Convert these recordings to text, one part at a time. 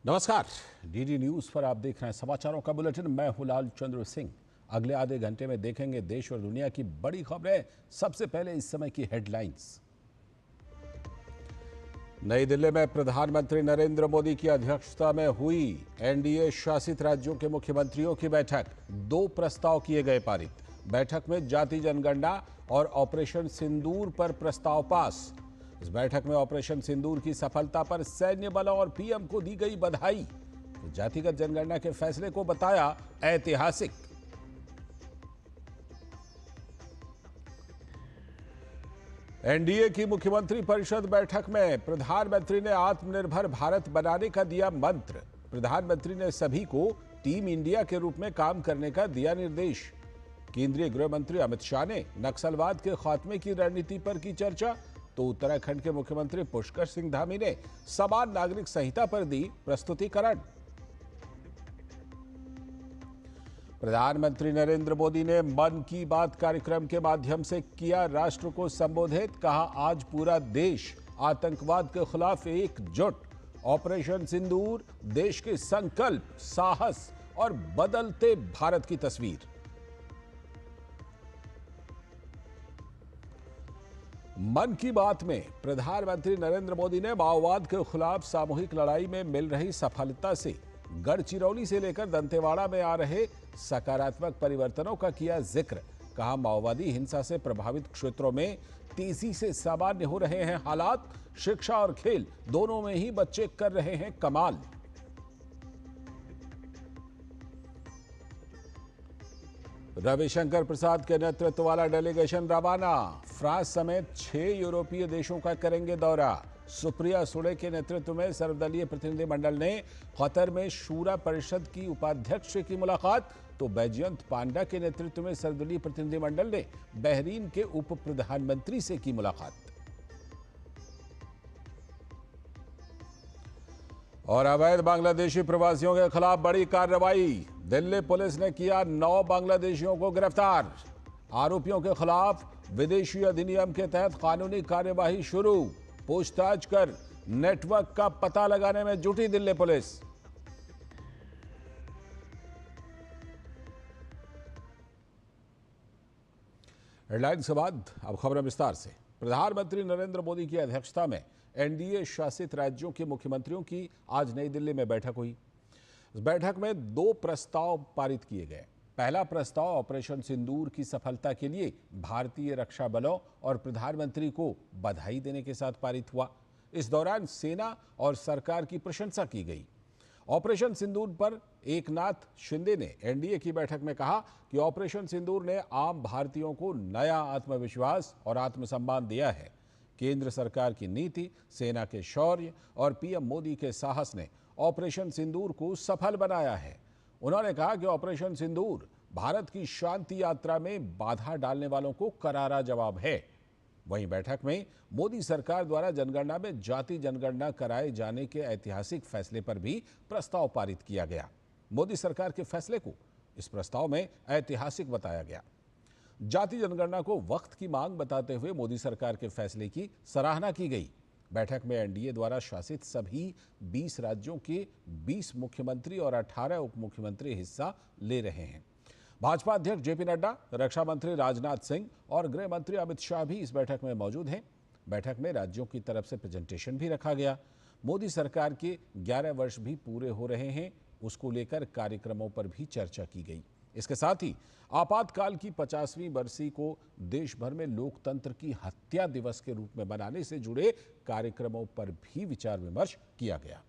नमस्कार। DD news पर आप देख रहे हैं समाचारों का बुलेटिन। मैं हूं लाल चंद्र सिंह। अगले आधे घंटे में देखेंगे देश और दुनिया की बड़ी खबरें। सबसे पहले इस समय की हेडलाइंस। नई दिल्ली में प्रधानमंत्री नरेंद्र मोदी की अध्यक्षता में हुई एनडीए शासित राज्यों के मुख्यमंत्रियों की बैठक। 2 प्रस्ताव किए गए पारित। बैठक में जाति जनगणना और ऑपरेशन सिंदूर पर प्रस्ताव पास। इस बैठक में ऑपरेशन सिंदूर की सफलता पर सैन्य बलों और पीएम को दी गई बधाई। तो जातिगत जनगणना के फैसले को बताया ऐतिहासिक। एनडीए की मुख्यमंत्री परिषद बैठक में प्रधानमंत्री ने आत्मनिर्भर भारत बनाने का दिया मंत्र। प्रधानमंत्री ने सभी को टीम इंडिया के रूप में काम करने का दिया निर्देश। केंद्रीय गृह मंत्री अमित शाह ने नक्सलवाद के खात्मे की रणनीति पर की चर्चा। तो उत्तराखंड के मुख्यमंत्री पुष्कर सिंह धामी ने समान नागरिक संहिता पर दी प्रस्तुतिकरण। प्रधानमंत्री नरेंद्र मोदी ने मन की बात कार्यक्रम के माध्यम से किया राष्ट्र को संबोधित। कहा, आज पूरा देश आतंकवाद के खिलाफ एकजुट। ऑपरेशन सिंदूर देश के संकल्प, साहस और बदलते भारत की तस्वीर। मन की बात में प्रधानमंत्री नरेंद्र मोदी ने माओवाद के खिलाफ सामूहिक लड़ाई में मिल रही सफलता से गढ़चिरौली से लेकर दंतेवाड़ा में आ रहे सकारात्मक परिवर्तनों का किया जिक्र। कहा, माओवादी हिंसा से प्रभावित क्षेत्रों में तेजी से सामान्य हो रहे हैं हालात। शिक्षा और खेल दोनों में ही बच्चे कर रहे हैं कमाल। रविशंकर प्रसाद के नेतृत्व वाला डेलीगेशन रवाना। फ्रांस समेत 6 यूरोपीय देशों का करेंगे दौरा। सुप्रिया सुले के नेतृत्व में सर्वदलीय प्रतिनिधिमंडल ने कतर में शूरा परिषद की उपाध्यक्ष से की मुलाकात। तो बैजयंत पांडा के नेतृत्व में सर्वदलीय प्रतिनिधिमंडल ने बहरीन के उप प्रधानमंत्री से की मुलाकात। और अवैध बांग्लादेशी प्रवासियों के खिलाफ बड़ी कार्रवाई। दिल्ली पुलिस ने किया 9 बांग्लादेशियों को गिरफ्तार। आरोपियों के खिलाफ विदेशी अधिनियम के तहत कानूनी कार्यवाही शुरू। पूछताछ कर नेटवर्क का पता लगाने में जुटी दिल्ली पुलिस। हेडलाइंस के बाद अब खबरें विस्तार से। प्रधानमंत्री नरेंद्र मोदी की अध्यक्षता में एनडीए शासित राज्यों के मुख्यमंत्रियों की आज नई दिल्ली में बैठक हुई। इस बैठक में 2 प्रस्ताव पारित किए गए। पहला प्रस्ताव ऑपरेशन सिंदूर की सफलता के लिए भारतीय रक्षा बलों और प्रधानमंत्री को बधाई देने के साथ पारित हुआ। इस दौरान सेना और सरकार की प्रशंसा की गई। ऑपरेशन सिंदूर पर एकनाथ शिंदे ने एनडीए की बैठक में कहा कि ऑपरेशन सिंदूर ने आम भारतीयों को नया आत्मविश्वास और आत्मसम्मान दिया है। केंद्र सरकार की नीति, सेना के शौर्य और पीएम मोदी के साहस ने ऑपरेशन सिंदूर को सफल बनाया है। उन्होंने कहा कि ऑपरेशन सिंदूर भारत की शांति यात्रा में बाधा डालने वालों को करारा जवाब है। वहीं बैठक में मोदी सरकार द्वारा जनगणना में जाति जनगणना कराए जाने के ऐतिहासिक फैसले पर भी प्रस्ताव पारित किया गया। मोदी सरकार के फैसले को इस प्रस्ताव में ऐतिहासिक बताया गया। जाति जनगणना को वक्त की मांग बताते हुए मोदी सरकार के फैसले की सराहना की गई। बैठक में एनडीए द्वारा शासित सभी 20 राज्यों के 20 मुख्यमंत्री और 18 उप मुख्यमंत्री हिस्सा ले रहे हैं। भाजपा अध्यक्ष जेपी नड्डा, रक्षा मंत्री राजनाथ सिंह और गृह मंत्री अमित शाह भी इस बैठक में मौजूद हैं। बैठक में राज्यों की तरफ से प्रेजेंटेशन भी रखा गया। मोदी सरकार के 11 वर्ष भी पूरे हो रहे हैं, उसको लेकर कार्यक्रमों पर भी चर्चा की गई। इसके साथ ही आपातकाल की 50वीं बरसी को देश भर में लोकतंत्र की हत्या दिवस के रूप में मनाने से जुड़े कार्यक्रमों पर भी विचार विमर्श किया गया।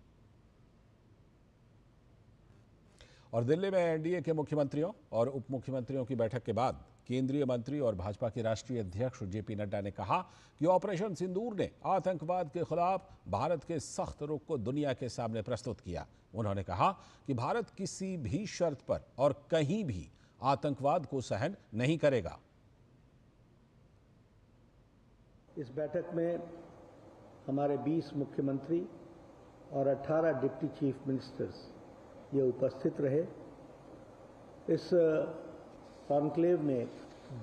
और दिल्ली में एनडीए के मुख्यमंत्रियों और उप मुख्यमंत्रियों की बैठक के बाद केंद्रीय मंत्री और भाजपा के राष्ट्रीय अध्यक्ष जेपी नड्डा ने कहा कि ऑपरेशन सिंदूर ने आतंकवाद के खिलाफ भारत के सख्त रुख को दुनिया के सामने प्रस्तुत किया। उन्होंने कहा कि भारत किसी भी शर्त पर और कहीं भी आतंकवाद को सहन नहीं करेगा। इस बैठक में हमारे 20 मुख्यमंत्री और 18 डिप्टी चीफ मिनिस्टर्स ये उपस्थित रहे। इस कॉन्क्लेव में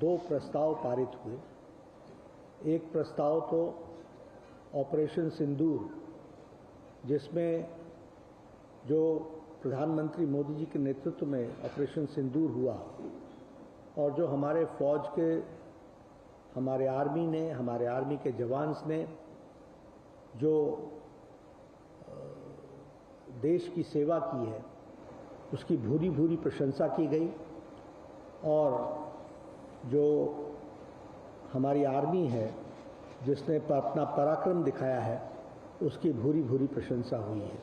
2 प्रस्ताव पारित हुए। एक प्रस्ताव तो ऑपरेशन सिंदूर, जिसमें जो प्रधानमंत्री मोदी जी के नेतृत्व में ऑपरेशन सिंदूर हुआ और जो हमारे फौज के, हमारे आर्मी के जवान्स ने जो देश की सेवा की है उसकी भूरी भूरी प्रशंसा की गई और जो हमारी आर्मी है जिसने अपना पराक्रम दिखाया है उसकी भूरी भूरी प्रशंसा हुई है।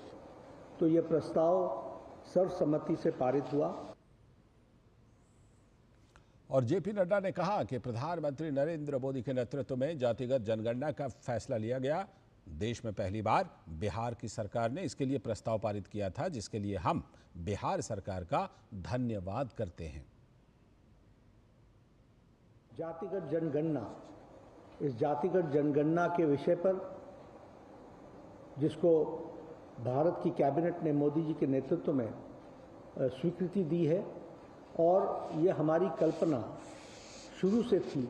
तो ये प्रस्ताव सर्वसम्मति से पारित हुआ। और जेपी नड्डा ने कहा कि प्रधानमंत्री नरेंद्र मोदी के नेतृत्व में जातिगत जनगणना का फैसला लिया गया। देश में पहली बार बिहार की सरकार ने इसके लिए प्रस्ताव पारित किया था, जिसके लिए हम बिहार सरकार का धन्यवाद करते हैं। जातिगत जनगणना, इस जातिगत जनगणना के विषय पर जिसको भारत की कैबिनेट ने मोदी जी के नेतृत्व में स्वीकृति दी है और ये हमारी कल्पना शुरू से थी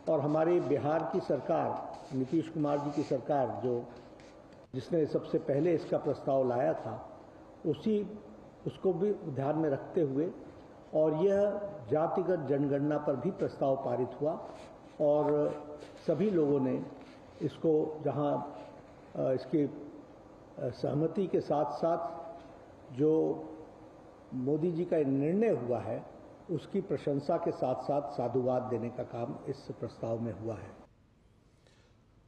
और हमारे बिहार की सरकार, नीतीश कुमार जी की सरकार जिसने सबसे पहले इसका प्रस्ताव लाया था, उसको भी ध्यान में रखते हुए और यह जातिगत जनगणना पर भी प्रस्ताव पारित हुआ और सभी लोगों ने इसको जहां इसकी सहमति के साथ साथ जो मोदी जी का निर्णय हुआ है उसकी प्रशंसा के साथ साथ साधुवाद देने का काम इस प्रस्ताव में हुआ है।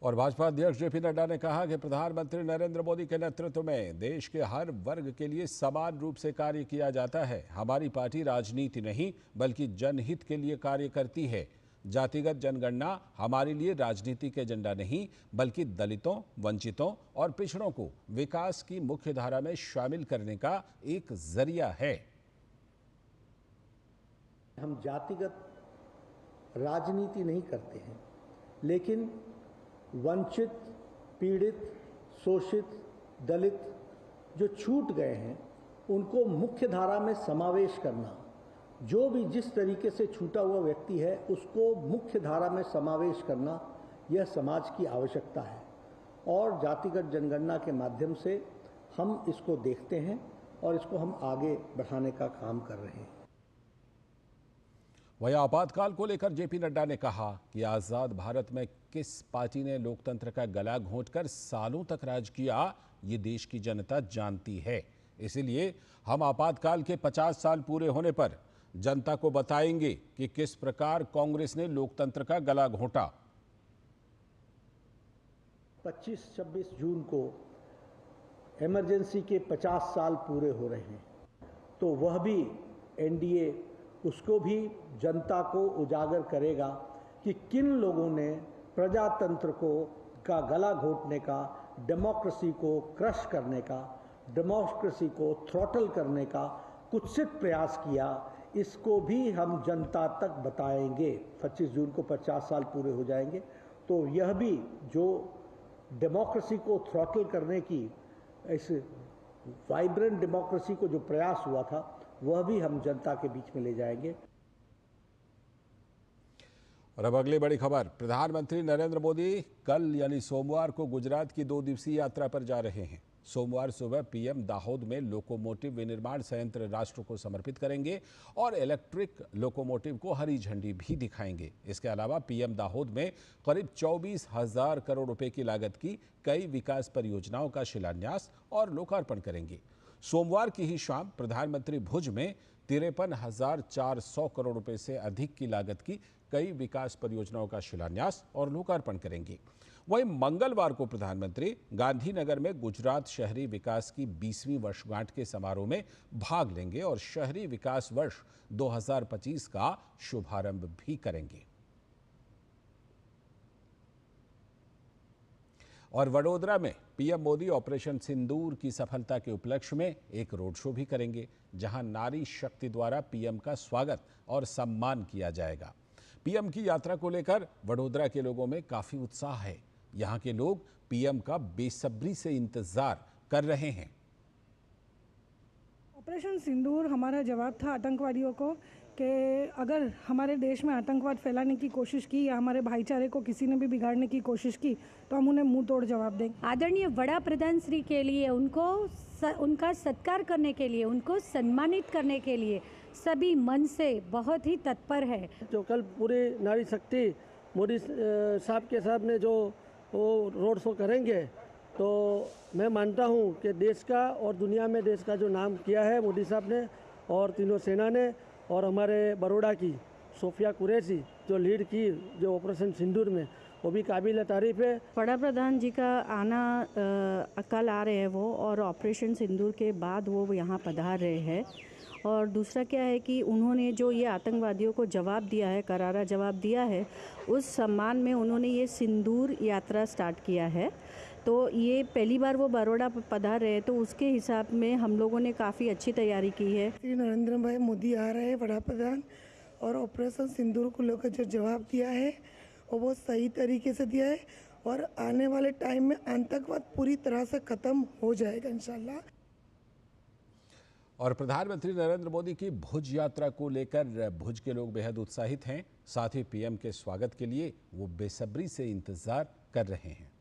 और भाजपा अध्यक्ष जेपी नड्डा ने कहा कि प्रधानमंत्री नरेंद्र मोदी के नेतृत्व में देश के हर वर्ग के लिए समान रूप से कार्य किया जाता है। हमारी पार्टी राजनीति नहीं बल्कि जनहित के लिए कार्य करती है। जातिगत जनगणना हमारे लिए राजनीति के एजेंडा नहीं बल्कि दलितों, वंचितों और पिछड़ों को विकास की मुख्य धारा में शामिल करने का एक जरिया है। हम जातिगत राजनीति नहीं करते हैं, लेकिन वंचित, पीड़ित, शोषित, दलित जो छूट गए हैं उनको मुख्य धारा में समावेश करना, जो भी जिस तरीके से छूटा हुआ व्यक्ति है उसको मुख्य धारा में समावेश करना, यह समाज की आवश्यकता है और जातिगत जनगणना के माध्यम से हम इसको देखते हैं और इसको हम आगे बढ़ाने का काम कर रहे हैं। वहीं आपातकाल को लेकर जेपी नड्डा ने कहा कि आजाद भारत में किस पार्टी ने लोकतंत्र का गला घोंटकर सालों तक राज किया, ये देश की जनता जानती है। इसीलिए हम आपातकाल के 50 साल पूरे होने पर जनता को बताएंगे कि किस प्रकार कांग्रेस ने लोकतंत्र का गला घोंटा। 25-26 जून को इमरजेंसी के 50 साल पूरे हो रहे हैं, तो वह भी एनडीए उसको भी जनता को उजागर करेगा कि किन लोगों ने प्रजातंत्र का गला घोंटने का, डेमोक्रेसी को क्रश करने का, डेमोक्रेसी को थ्रॉटल करने का कुत्सित प्रयास किया। इसको भी हम जनता तक बताएंगे। 25 जून को 50 साल पूरे हो जाएंगे, तो यह भी जो डेमोक्रेसी को थ्रॉटल करने की, इस वाइब्रेंट डेमोक्रेसी को जो प्रयास हुआ था, वह भी हम जनता के बीच में ले जाएंगे। और अब अगली बड़ी खबर, प्रधानमंत्री नरेंद्र मोदी कल यानी सोमवार को गुजरात की 2 दिवसीय यात्रा पर जा रहे हैं। सोमवार सुबह पीएम दाहोद में लोकोमोटिव विनिर्माण संयंत्र राष्ट्र को समर्पित करेंगे और इलेक्ट्रिक लोकोमोटिव को हरी झंडी भी दिखाएंगे। इसके अलावा पीएम दाहोद में करीब 24,000 करोड़ रुपए की लागत की कई विकास परियोजनाओं का शिलान्यास और लोकार्पण करेंगे। सोमवार की ही शाम प्रधानमंत्री भुज में 53,400 करोड़ रुपए से अधिक की लागत की कई विकास परियोजनाओं का शिलान्यास और लोकार्पण करेंगे। वहीं मंगलवार को प्रधानमंत्री गांधीनगर में गुजरात शहरी विकास की 20वीं वर्षगांठ के समारोह में भाग लेंगे और शहरी विकास वर्ष 2025 का शुभारंभ भी करेंगे। और वडोदरा में पीएम मोदी ऑपरेशन सिंदूर की सफलता के उपलक्ष्य में एक रोड शो भी करेंगे, जहां नारी शक्ति द्वारा पीएम का स्वागत और सम्मान किया जाएगा। पीएम की यात्रा को लेकर वडोदरा के लोगों में काफी उत्साह है। यहां के लोग पीएम का बेसब्री से इंतजार कर रहे हैं। ऑपरेशन सिंदूर हमारा जवाब था आतंकवादियों को कि अगर हमारे देश में आतंकवाद फैलाने की कोशिश की या हमारे भाईचारे को किसी ने भी बिगाड़ने की कोशिश की तो हम उन्हें मुंह तोड़ जवाब देंगे। आदरणीय वड़ा प्रधान श्री के लिए उनका सत्कार करने के लिए, उनको सम्मानित करने के लिए सभी मन से बहुत ही तत्पर है। जो कल पूरी नारी शक्ति मोदी साहब के सामने जो वो रोड शो करेंगे तो मैं मानता हूँ कि देश का और दुनिया में देश का जो नाम किया है मोदी साहब ने और तीनों सेना ने और हमारे बड़ौदा की सोफिया कुरैशी जो लीड की जो ऑपरेशन सिंदूर में, वो भी काबिल तारीफ है। वड़ा प्रधान जी का आना कल आ रहे हैं वो, और ऑपरेशन सिंदूर के बाद वो यहाँ पधार रहे हैं। और दूसरा क्या है कि उन्होंने जो ये आतंकवादियों को जवाब दिया है, करारा जवाब दिया है, उस सम्मान में उन्होंने ये सिंदूर यात्रा स्टार्ट किया है। तो ये पहली बार वो बड़ौदा पधार रहे हैं, तो उसके हिसाब में हम लोगों ने काफ़ी अच्छी तैयारी की है। श्री नरेंद्र भाई मोदी आ रहे हैं वड़ा प्रधान, और ऑपरेशन सिंदूर को लेकर जो जवाब दिया है वो बहुत सही तरीके से दिया है, और आने वाले टाइम में आतंकवाद पूरी तरह से ख़त्म हो जाएगा इंशाल्लाह। और प्रधानमंत्री नरेंद्र मोदी की भुज यात्रा को लेकर भुज के लोग बेहद उत्साहित हैं। साथ ही पीएम के स्वागत के लिए वो बेसब्री से इंतजार कर रहे हैं।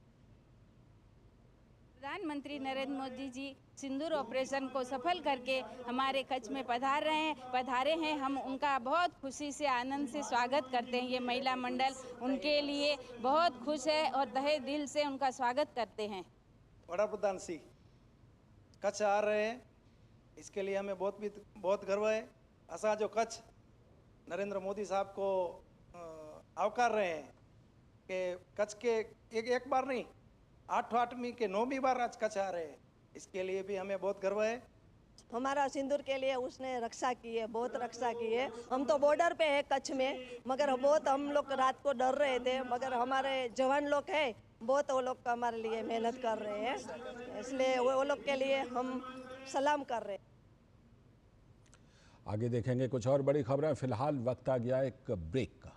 प्रधानमंत्री नरेंद्र मोदी जी सिंदूर ऑपरेशन को सफल करके हमारे कच्छ में पधारे हैं। हम उनका बहुत खुशी से, आनंद से स्वागत करते हैं। ये महिला मंडल उनके लिए बहुत खुश है और तहे दिल से उनका स्वागत करते हैं। वड़ा प्रधान जी कच्छ आ रहे हैं, इसके लिए हमें बहुत गर्व है। असा जो कच्छ नरेंद्र मोदी साहब को आवकार रहे हैं कि कच्छ के एक बार नहीं 8वीं के 9वीं बार आज कच्छ आ रहे हैं, इसके लिए भी हमें बहुत गर्व है। हमारा सिंदूर के लिए उसने रक्षा की है, बहुत रक्षा की है। हम तो बॉर्डर पे है कच्छ में, मगर बहुत हम लोग रात को डर रहे थे, मगर हमारे जवान लोग हैं बहुत, वो लोग हमारे लिए मेहनत कर रहे हैं, इसलिए वो लोग के लिए हम सलाम कर रहे हैं। आगे देखेंगे कुछ और बड़ी खबरें। फिलहाल वक्त आ गया एक ब्रेक का।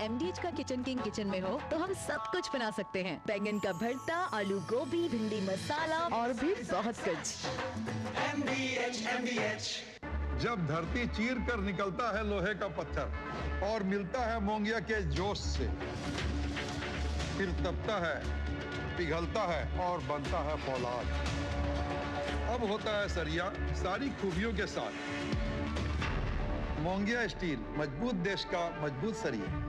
MDH का किचन किंग किचन में हो तो हम सब कुछ बना सकते हैं। बैंगन का भरता, आलू गोभी, भिंडी मसाला और भी बहुत कुछ। MDH। जब धरती चीर कर निकलता है लोहे का पत्थर और मिलता है मोंगिया के जोश से, फिर तपता है, पिघलता है और बनता है फौलाद। अब होता है सरिया सारी खूबियों के साथ। मोंगिया स्टील, मजबूत देश का मजबूत सरिया।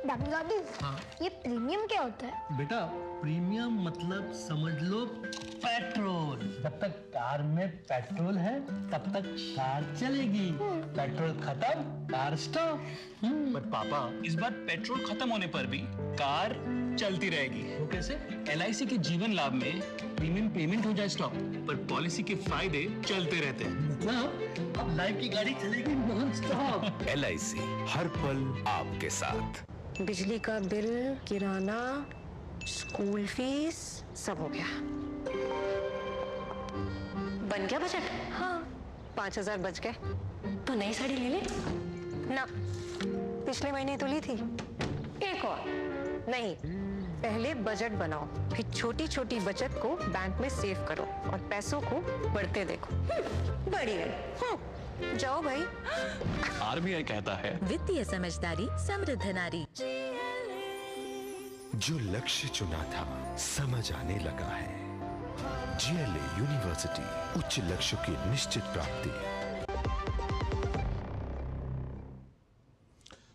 दादी, हाँ? ये प्रीमियम क्या होता है? बेटा प्रीमियम मतलब समझ लो पेट्रोल। जब तक कार में पेट्रोल है तब तक कार चलेगी, पेट्रोल खत्म कार स्टॉप। पर पापा इस बार पेट्रोल खत्म होने पर भी कार चलती रहेगी। वो कैसे? LIC के जीवन लाभ में प्रीमियम पेमेंट हो जाए स्टॉप, पर पॉलिसी के फायदे चलते रहते हैं। मतलब अब लाइफ की गाड़ी चलेगी नॉन स्टॉप। LIC हर पल आपके साथ। बिजली का बिल, किराना, स्कूल फीस सब हो गया। बन गया बजट? हाँ, 5000 बच गए। तो नई साड़ी ले ले ना, पिछले महीने तो ली थी। एक और नहीं, पहले बजट बनाओ, फिर छोटी छोटी बचत को बैंक में सेव करो और पैसों को बढ़ते देखो। बढ़ी गई। जाओ भाई। RBI कहता है वित्तीय समझदारी समृद्ध नारी। जो लक्ष्य चुना था समझ आने लगा है। GLA यूनिवर्सिटी, उच्च लक्ष्य की निश्चित प्राप्ति।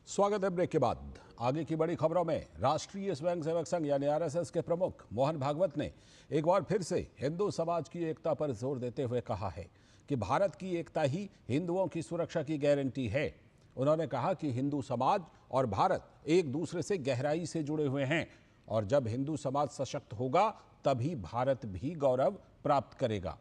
स्वागत है ब्रेक के बाद। आगे की बड़ी खबरों में राष्ट्रीय स्वयंसेवक संघ यानी RSS के प्रमुख मोहन भागवत ने एक बार फिर से हिंदू समाज की एकता पर जोर देते हुए कहा है कि भारत की एकता ही हिंदुओं की सुरक्षा की गारंटी है। उन्होंने कहा कि हिंदू समाज और भारत एक दूसरे से गहराई से जुड़े हुए हैं और जब हिंदू समाज सशक्त होगा तभी भारत भी गौरव प्राप्त करेगा।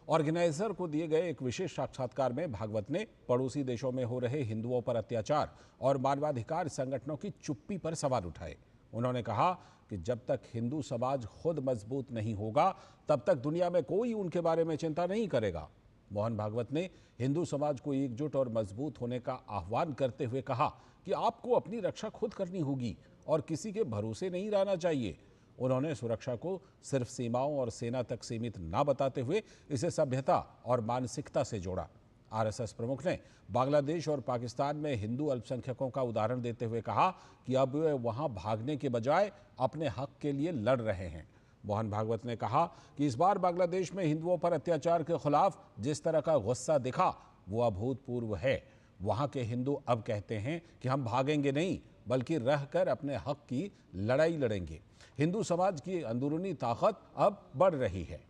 ऑर्गेनाइजर को दिए गए एक विशेष साक्षात्कार में भागवत ने पड़ोसी देशों में हो रहे हिंदुओं पर अत्याचार और मानवाधिकार संगठनों की चुप्पी पर सवाल उठाए। उन्होंने कहा कि जब तक हिंदू समाज खुद मजबूत नहीं होगा तब तक दुनिया में कोई उनके बारे में चिंता नहीं करेगा। मोहन भागवत ने हिंदू समाज को एकजुट और मजबूत होने का आह्वान करते हुए कहा कि आपको अपनी रक्षा खुद करनी होगी और किसी के भरोसे नहीं रहना चाहिए। उन्होंने सुरक्षा को सिर्फ सीमाओं और सेना तक सीमित न बताते हुए इसे सभ्यता और मानसिकता से जोड़ा। आरएसएस प्रमुख ने बांग्लादेश और पाकिस्तान में हिंदू अल्पसंख्यकों का उदाहरण देते हुए कहा कि अब वे वहां भागने के बजाय अपने हक के लिए लड़ रहे हैं। मोहन भागवत ने कहा कि इस बार बांग्लादेश में हिंदुओं पर अत्याचार के खिलाफ जिस तरह का गुस्सा दिखा वो अभूतपूर्व है। वहां के हिंदू अब कहते हैं कि हम भागेंगे नहीं बल्कि रहकर अपने हक की लड़ाई लड़ेंगे। हिंदू समाज की अंदरूनी ताकत अब बढ़ रही है।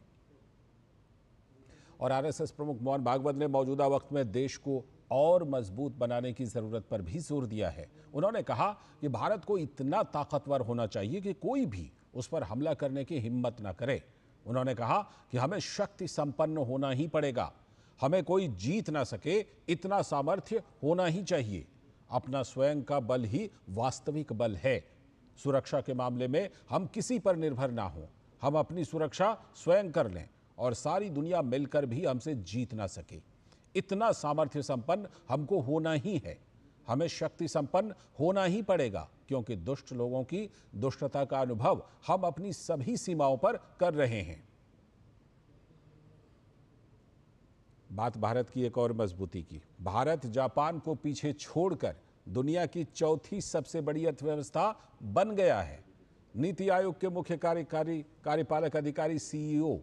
और आरएसएस प्रमुख मोहन भागवत ने मौजूदा वक्त में देश को और मजबूत बनाने की जरूरत पर भी जोर दिया है। उन्होंने कहा कि भारत को इतना ताकतवर होना चाहिए कि कोई भी उस पर हमला करने की हिम्मत न करे। उन्होंने कहा कि हमें शक्ति संपन्न होना ही पड़ेगा, हमें कोई जीत ना सके इतना सामर्थ्य होना ही चाहिए। अपना स्वयं का बल ही वास्तविक बल है। सुरक्षा के मामले में हम किसी पर निर्भर ना हों, हम अपनी सुरक्षा स्वयं कर लें और सारी दुनिया मिलकर भी हमसे जीत ना सके। इतना सामर्थ्य संपन्न हमको होना ही है, हमें शक्ति संपन्न होना ही पड़ेगा, क्योंकि दुष्ट लोगों की दुष्टता का अनुभव हम अपनी सभी सीमाओं पर कर रहे हैं। बात भारत की एक और मजबूती की। भारत जापान को पीछे छोड़कर दुनिया की चौथी सबसे बड़ी अर्थव्यवस्था बन गया है। नीति आयोग के मुख्य कार्यपालक अधिकारी सीईओ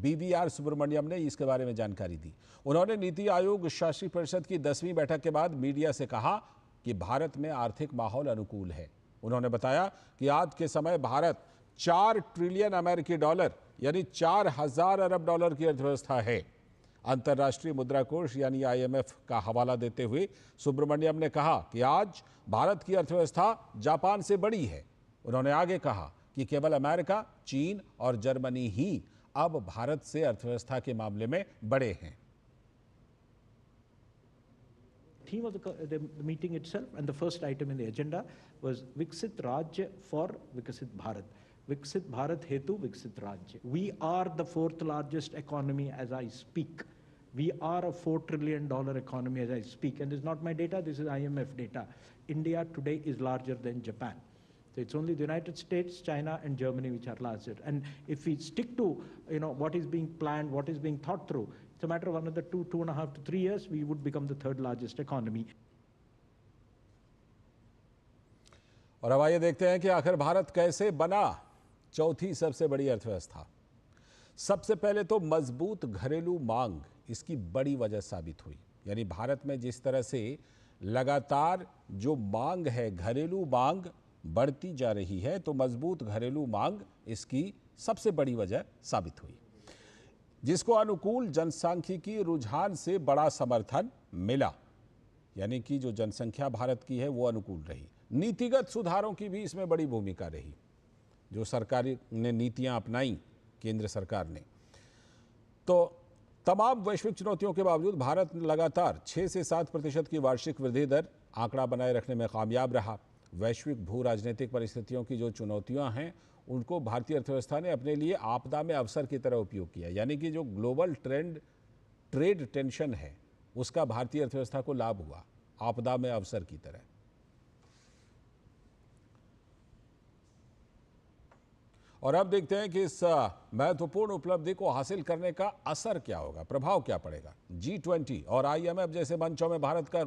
BVR सुब्रमण्यम ने इसके बारे में जानकारी दी। उन्होंने नीति आयोग शासी परिषद की 10वीं बैठक के बाद मीडिया से कहा कि भारत में आर्थिक माहौल अनुकूल है। उन्होंने बताया कि आज के समय भारत 4 ट्रिलियन अमेरिकी डॉलर यानी 4000 अरब डॉलर की अर्थव्यवस्था है। अंतर्राष्ट्रीय मुद्रा कोष यानी IMF का हवाला देते हुए सुब्रमण्यम ने कहा कि आज भारत की अर्थव्यवस्था जापान से बड़ी है। उन्होंने आगे कहा कि केवल अमेरिका, चीन और जर्मनी ही अब भारत से अर्थव्यवस्था के मामले में बड़े हैं। Theme of the meeting itself and the first item in the agenda was Viksit Rajya for Viksit Bharat. Viksit Bharat Hetu Viksit Rajya. We are the 4th largest economy as I speak. We are a $4 trillion economy as I speak. And this is not my data, this is IMF data. India today is larger than Japan. So it's only the United States, China and Germany which are larger. And if we stick to what is being planned, what is being thought through, it's a matter of another 2.5 to 3 years, we would become the 3rd largest economy. और अब आइए देखते हैं कि आखिर भारत कैसे बना चौथी सबसे बड़ी अर्थव्यवस्था। सबसे पहले तो मजबूत घरेलू मांग इसकी बड़ी वजह साबित हुई। यानी भारत में जिस तरह से लगातार जो मांग है, घरेलू मांग बढ़ती जा रही है, तो मजबूत घरेलू मांग इसकी सबसे बड़ी वजह साबित हुई, जिसको अनुकूल जनसांख्यिकी रुझान से बड़ा समर्थन मिला। यानी कि जो जनसंख्या भारत की है वो अनुकूल रही। नीतिगत सुधारों की भी इसमें बड़ी भूमिका रही। जो सरकार ने नीतियां अपनाई, केंद्र सरकार ने, तो तमाम वैश्विक चुनौतियों के बावजूद भारत लगातार 6 से 7% की वार्षिक वृद्धि दर आंकड़ा बनाए रखने में कामयाब रहा। वैश्विक भू राजनीतिक परिस्थितियों की जो चुनौतियां हैं उनको भारतीय अर्थव्यवस्था ने अपने लिए आपदा में अवसर की तरह उपयोग किया। यानी कि जो ग्लोबल ट्रेड टेंशन है उसका भारतीय अर्थव्यवस्था को लाभ हुआ, आपदा में अवसर की तरह। और अब देखते हैं कि इस महत्वपूर्ण उपलब्धि को हासिल करने का असर क्या होगा, प्रभाव क्या पड़ेगा। G20 और IMF जैसे मंचों में भारत का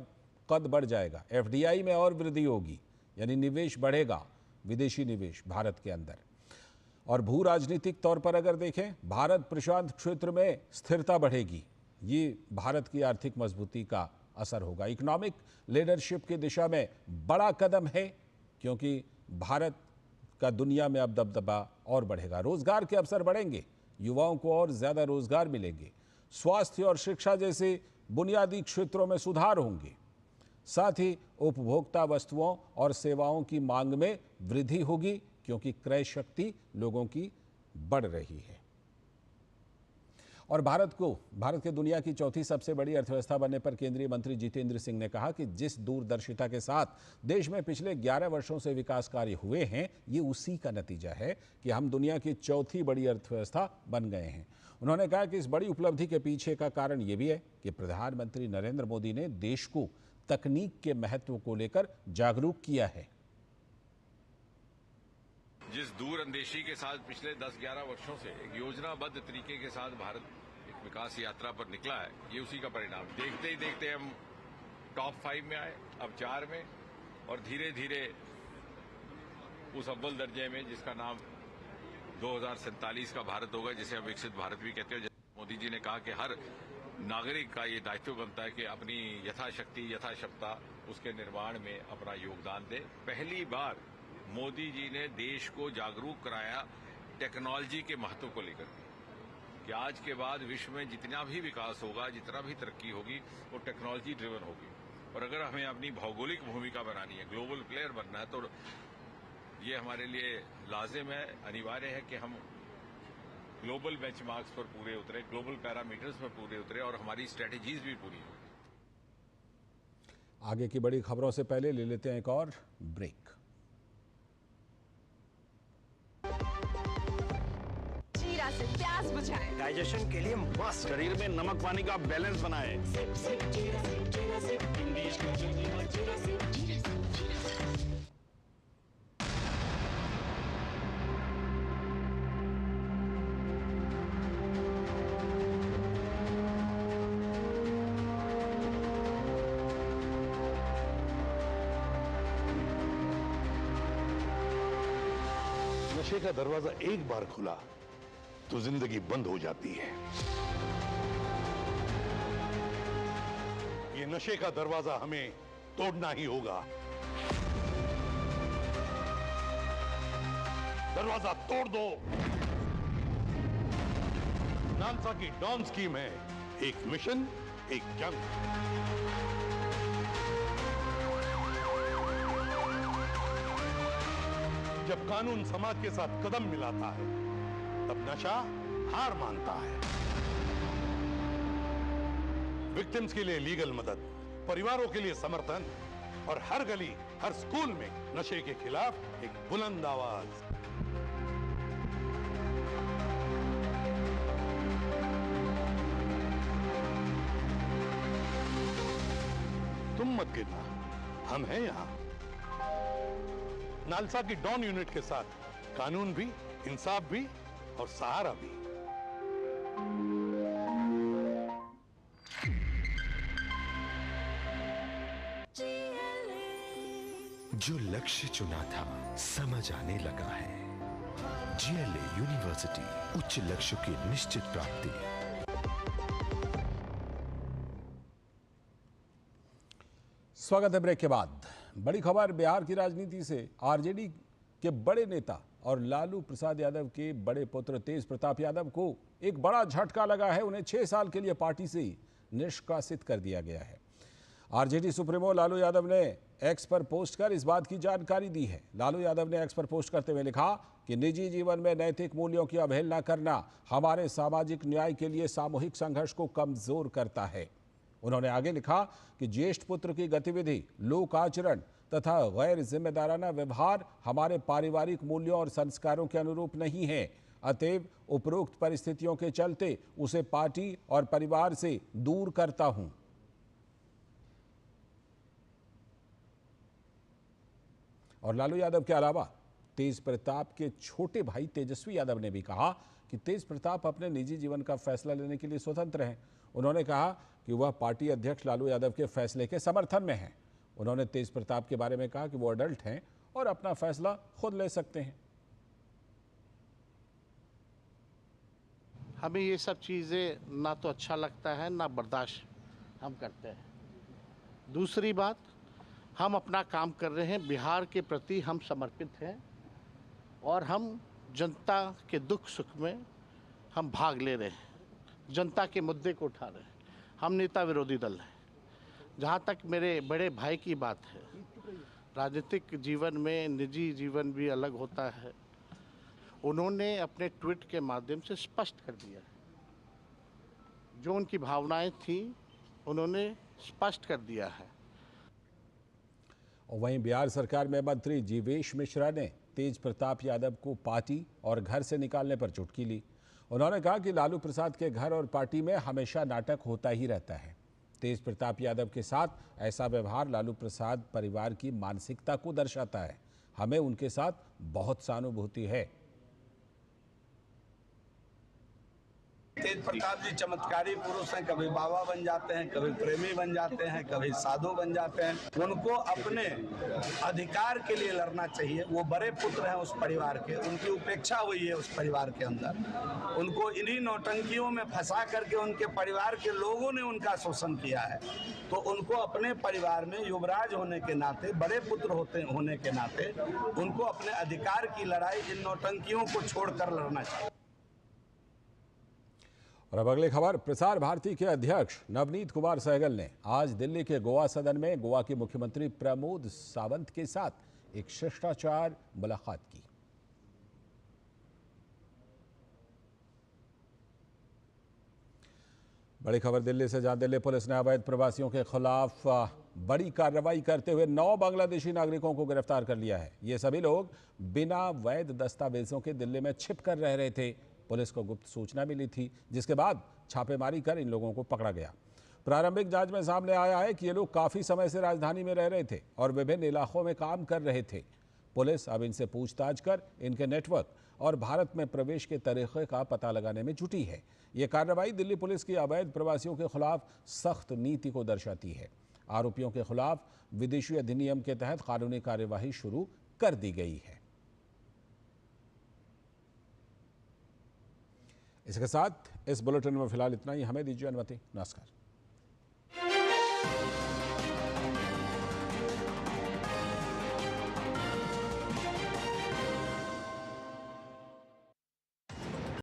कद बढ़ जाएगा। FDI में और वृद्धि होगी, यानी निवेश बढ़ेगा, विदेशी निवेश भारत के अंदर। और भू राजनीतिक तौर पर अगर देखें, भारत प्रशांत क्षेत्र में स्थिरता बढ़ेगी। ये भारत की आर्थिक मजबूती का असर होगा। इकोनॉमिक लीडरशिप की दिशा में बड़ा कदम है, क्योंकि भारत का दुनिया में अब दबदबा और बढ़ेगा। रोजगार के अवसर बढ़ेंगे, युवाओं को और ज्यादा रोजगार मिलेंगे। स्वास्थ्य और शिक्षा जैसे बुनियादी क्षेत्रों में सुधार होंगे। साथ ही उपभोक्ता वस्तुओं और सेवाओं की मांग में वृद्धि होगी, क्योंकि क्रय शक्ति लोगों की बढ़ रही है। और भारत के दुनिया की चौथी सबसे बड़ी अर्थव्यवस्था बनने पर केंद्रीय मंत्री जितेंद्र सिंह ने कहा कि जिस दूरदर्शिता के साथ देश में पिछले 11 वर्षों से विकास कार्य हुए हैं, ये उसी का नतीजा है कि हम दुनिया की चौथी बड़ी अर्थव्यवस्था बन गए हैं। उन्होंने कहा कि इस बड़ी उपलब्धि के पीछे का कारण ये भी है कि प्रधानमंत्री नरेंद्र मोदी ने देश को तकनीक के महत्व को लेकर जागरूक किया है। जिस दूरअंदेशी के साथ पिछले 10-11 वर्षों से एक योजनाबद्ध तरीके के साथ भारत एक विकास यात्रा पर निकला है, ये उसी का परिणाम। देखते ही देखते हम टॉप 5 में आए, अब 4 में, और धीरे धीरे उस अव्वल दर्जे में जिसका नाम 2047 का भारत होगा, जिसे हम विकसित भारत भी कहते हैं। जैसे मोदी जी ने कहा कि हर नागरिक का ये दायित्व बनता है कि अपनी यथाशक्ति यथाक्षमता उसके निर्माण में अपना योगदान दे। पहली बार मोदी जी ने देश को जागरूक कराया टेक्नोलॉजी के महत्व को लेकर कि आज के बाद विश्व में जितना भी विकास होगा, जितना भी तरक्की होगी, वो टेक्नोलॉजी ड्रिवन होगी। और अगर हमें अपनी भौगोलिक भूमिका बनानी है, ग्लोबल प्लेयर बनना है, तो ये हमारे लिए लाजिम है, अनिवार्य है कि हम ग्लोबल बेंचमार्क्स पर पूरे उतरे, ग्लोबल पैरामीटर्स पर पूरे उतरे और हमारी स्ट्रेटेजीज भी पूरी हो। आगे की बड़ी खबरों से पहले ले लेते हैं एक और ब्रेक। जीरा से प्यास बुझाएं, डाइजेशन के लिए मस्त, शरीर में नमक पानी का बैलेंस बनाए। नशे का दरवाजा एक बार खुला तो जिंदगी बंद हो जाती है। ये नशे का दरवाजा हमें तोड़ना ही होगा। दरवाजा तोड़ दो। नालसा की डॉन स्कीम है, एक मिशन एक जंग। जब कानून समाज के साथ कदम मिलाता है, तब नशा हार मानता है। विक्टिम्स के लिए लीगल मदद, परिवारों के लिए समर्थन और हर गली, हर स्कूल में नशे के खिलाफ एक बुलंद आवाज। तुम मत गिरना, हम हैं यहां। नालसा की डॉन यूनिट के साथ कानून भी, इंसाफ भी और सहारा भी। जो लक्ष्य चुना था समझ आने लगा है। GLA यूनिवर्सिटी, उच्च लक्ष्य की निश्चित प्राप्ति। स्वागत है ब्रेक के बाद। बड़ी खबर बिहार की राजनीति से। आरजेडी के बड़े नेता और लालू प्रसाद यादव के बड़े पुत्र तेज प्रताप यादव को एक बड़ा झटका लगा है। उन्हें 6 साल के लिए पार्टी से निष्कासित कर दिया गया है। आरजेडी सुप्रीमो लालू यादव ने एक्स पर पोस्ट कर इस बात की जानकारी दी है। लालू यादव ने एक्स पर पोस्ट करते हुए लिखा कि निजी जीवन में नैतिक मूल्यों की अवहेलना करना हमारे सामाजिक न्याय के लिए सामूहिक संघर्ष को कमजोर करता है। उन्होंने आगे लिखा कि ज्येष्ठ पुत्र की गतिविधि, लोक आचरण तथा गैर जिम्मेदाराना व्यवहार हमारे पारिवारिक मूल्यों और संस्कारों के अनुरूप नहीं है। अतएव उपरोक्त परिस्थितियों के चलते उसे पार्टी और परिवार से दूर करता हूं। और लालू यादव के अलावा तेज प्रताप के छोटे भाई तेजस्वी यादव ने भी कहा कि तेज प्रताप अपने निजी जीवन का फैसला लेने के लिए स्वतंत्र हैं। उन्होंने कहा कि वह पार्टी अध्यक्ष लालू यादव के फैसले के समर्थन में हैं। उन्होंने तेज प्रताप के बारे में कहा कि वो अडल्ट हैं और अपना फैसला खुद ले सकते हैं। हमें ये सब चीज़ें ना तो अच्छा लगता है ना बर्दाश्त हम करते हैं। दूसरी बात, हम अपना काम कर रहे हैं, बिहार के प्रति हम समर्पित हैं और हम जनता के दुख सुख में हम भाग ले रहे हैं, जनता के मुद्दे को उठा रहे हैं। हम नेता विरोधी दल हैं। जहाँ तक मेरे बड़े भाई की बात है, राजनीतिक जीवन में निजी जीवन भी अलग होता है। उन्होंने अपने ट्वीट के माध्यम से स्पष्ट कर दिया है, जो उनकी भावनाएं थी उन्होंने स्पष्ट कर दिया है। और वहीं बिहार सरकार में मंत्री जीवेश मिश्रा ने तेज प्रताप यादव को पार्टी और घर से निकालने पर चुटकी ली। उन्होंने कहा कि लालू प्रसाद के घर और पार्टी में हमेशा नाटक होता ही रहता है। तेज प्रताप यादव के साथ ऐसा व्यवहार लालू प्रसाद परिवार की मानसिकता को दर्शाता है। हमें उनके साथ बहुत सहानुभूति है। तेज प्रताप जी चमत्कारी पुरुष हैं, कभी बाबा बन जाते हैं, कभी प्रेमी बन जाते हैं, कभी साधु बन जाते हैं। उनको अपने अधिकार के लिए लड़ना चाहिए। वो बड़े पुत्र हैं उस परिवार के, उनकी उपेक्षा हुई है उस परिवार के अंदर। उनको इन्हीं नौटंकियों में फंसा करके उनके परिवार के लोगों ने उनका शोषण किया है। तो उनको अपने परिवार में युवराज होने के नाते, बड़े पुत्र होने के नाते उनको अपने अधिकार की लड़ाई इन नौटंकियों को छोड़कर लड़ना चाहिए। और अब अगली खबर, प्रसार भारती के अध्यक्ष नवनीत कुमार सहगल ने आज दिल्ली के गोवा सदन में गोवा के मुख्यमंत्री प्रमोद सावंत के साथ एक शिष्टाचार मुलाकात की। बड़ी खबर दिल्ली से, जहां दिल्ली पुलिस ने अवैध प्रवासियों के खिलाफ बड़ी कार्रवाई करते हुए 9 बांग्लादेशी नागरिकों को गिरफ्तार कर लिया है। ये सभी लोग बिना वैध दस्तावेजों के दिल्ली में छिप कर रह रहे थे। पुलिस को गुप्त सूचना मिली थी, जिसके बाद छापेमारी कर इन लोगों को पकड़ा गया। प्रारंभिक जांच में सामने आया है कि ये लोग काफी समय से राजधानी में रह रहे थे और विभिन्न इलाकों में काम कर रहे थे। पुलिस अब इनसे पूछताछ कर इनके नेटवर्क और भारत में प्रवेश के तरीके का पता लगाने में जुटी है। ये कार्रवाई दिल्ली पुलिस की अवैध प्रवासियों के खिलाफ सख्त नीति को दर्शाती है। आरोपियों के खिलाफ विदेशी अधिनियम के तहत कानूनी कार्यवाही शुरू कर दी गई है। इसके साथ इस बुलेटिन में फिलहाल इतना ही। हमें दीजिए अनुमति। नमस्कार।